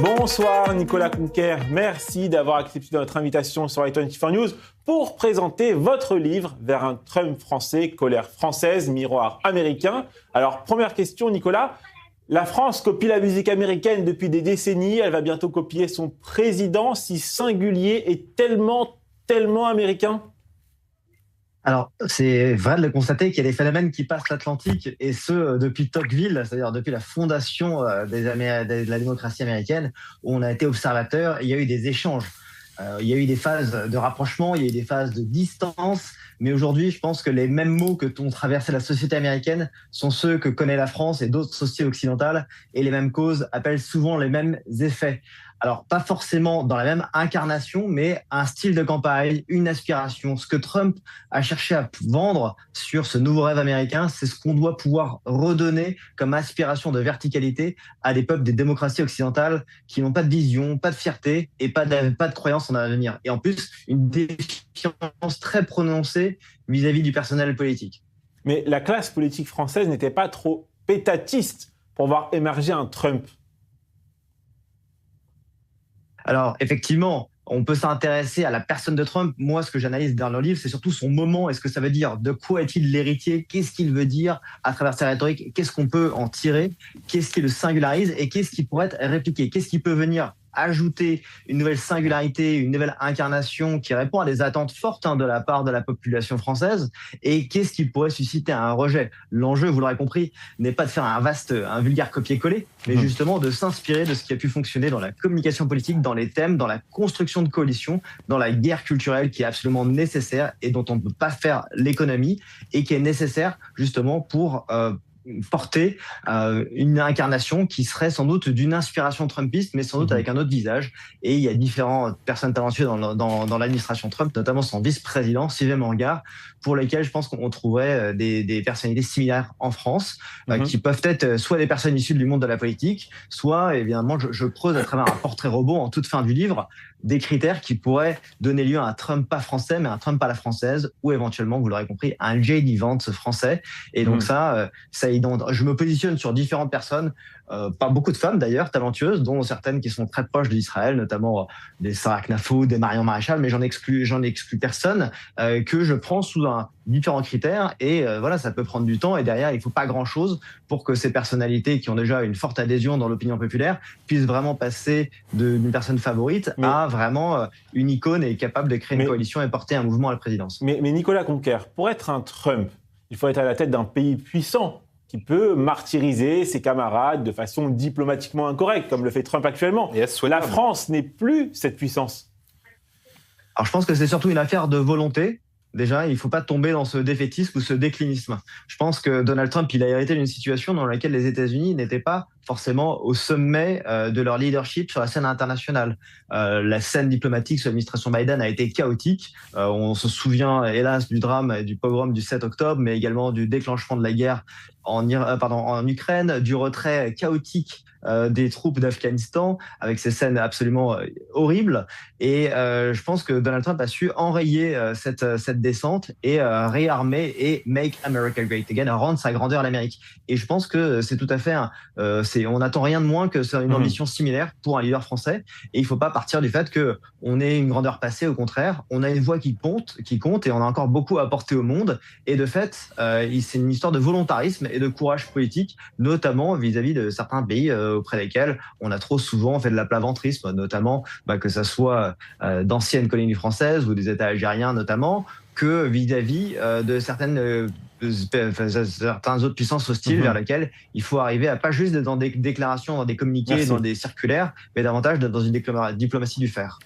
Bonsoir Nicolas Conquer, merci d'avoir accepté notre invitation sur i24 News pour présenter votre livre Vers un Trump français, colère française, miroir américain. Alors première question Nicolas, la France copie la musique américaine depuis des décennies, elle va bientôt copier son président, si singulier et tellement américain. Alors, c'est vrai de le constater qu'il y a des phénomènes qui passent l'Atlantique, et ce, depuis Tocqueville, c'est-à-dire depuis la fondation de la démocratie américaine, où on a été observateur, et il y a eu des échanges. Il y a eu des phases de rapprochement, il y a eu des phases de distance, mais aujourd'hui, je pense que les mêmes mots que ont traversé la société américaine sont ceux que connaît la France et d'autres sociétés occidentales, et les mêmes causes appellent souvent les mêmes effets. Alors, pas forcément dans la même incarnation, mais un style de campagne, une aspiration. Ce que Trump a cherché à vendre sur ce nouveau rêve américain, c'est ce qu'on doit pouvoir redonner comme aspiration de verticalité à des peuples des démocraties occidentales qui n'ont pas de vision, pas de fierté et pas de croyance en l'avenir. Et en plus, une défiance très prononcée vis-à-vis du personnel politique. Mais la classe politique française n'était pas trop pétatiste pour voir émerger un Trump. Alors, effectivement, on peut s'intéresser à la personne de Trump. Moi, ce que j'analyse dans le livre, c'est surtout son moment. Est-ce que ça veut dire? De quoi est-il l'héritier? Qu'est-ce qu'il veut dire à travers sa rhétorique? Qu'est-ce qu'on peut en tirer? Qu'est-ce qui le singularise? Et qu'est-ce qui pourrait être répliqué? Qu'est-ce qui peut venir ajouter une nouvelle singularité, une nouvelle incarnation qui répond à des attentes fortes de la part de la population française? Et qu'est-ce qui pourrait susciter un rejet? L'enjeu, vous l'aurez compris, n'est pas de faire un vulgaire copier-coller, mais justement de s'inspirer de ce qui a pu fonctionner dans la communication politique, dans les thèmes, dans la construction de coalitions, dans la guerre culturelle qui est absolument nécessaire et dont on ne peut pas faire l'économie, et qui est nécessaire justement pour porter une incarnation qui serait sans doute d'une inspiration trumpiste, mais sans doute avec un autre visage. Et il y a différentes personnes talentueuses dans l'administration Trump, notamment son vice-président, Sylvain Mangard, pour lesquels je pense qu'on trouverait des personnalités similaires en France, qui peuvent être soit des personnes issues du monde de la politique, soit, évidemment, je creuse à travers un portrait robot en toute fin du livre, des critères qui pourraient donner lieu à un Trump pas français, mais un Trump à la française, ou éventuellement, vous l'aurez compris, un J.D. Vance français. Et donc je me positionne sur différentes personnes, pas beaucoup de femmes d'ailleurs, talentueuses, dont certaines qui sont très proches d'Israël, notamment des Sarah Knafou, des Marion Maréchal, mais j'en exclus personne, que je prends sous différents critères, et voilà, ça peut prendre du temps, et derrière, il faut pas grand-chose pour que ces personnalités qui ont déjà une forte adhésion dans l'opinion populaire puissent vraiment passer d'une personne favorite à vraiment une icône et capable de créer une coalition et porter un mouvement à la présidence. Mais Nicolas Conquer, pour être un Trump, il faut être à la tête d'un pays puissant qui peut martyriser ses camarades de façon diplomatiquement incorrecte, comme le fait Trump actuellement. La France n'est plus cette puissance. Alors je pense que c'est surtout une affaire de volonté. Déjà, il ne faut pas tomber dans ce défaitisme ou ce déclinisme. Je pense que Donald Trump, il a hérité d'une situation dans laquelle les États-Unis n'étaient pas forcément au sommet de leur leadership sur la scène internationale. La scène diplomatique sous l'administration Biden a été chaotique. On se souvient, hélas, du drame et du pogrom du 7 octobre, mais également du déclenchement de la guerre en Ukraine, du retrait chaotique des troupes d'Afghanistan, avec ces scènes absolument horribles. Et je pense que Donald Trump a su enrayer cette descente et réarmer et make America great again, rendre sa grandeur à l'Amérique. Et je pense que c'est tout à fait on n'attend rien de moins que une ambition similaire pour un leader français. Et il ne faut pas partir du fait qu'on ait une grandeur passée. Au contraire, on a une voix qui compte, et on a encore beaucoup à apporter au monde. Et de fait, c'est une histoire de volontarisme et de courage politique, notamment vis-à-vis de certains pays auprès desquels on a trop souvent fait de l'aplaventrisme, notamment que ça soit d'anciennes colonies françaises ou des États algériens notamment, que vis-à-vis de certaines autres puissances hostiles vers lesquelles il faut arriver à pas juste être dans des déclarations, dans des communiqués, dans des circulaires, mais davantage dans une diplomatie du fer.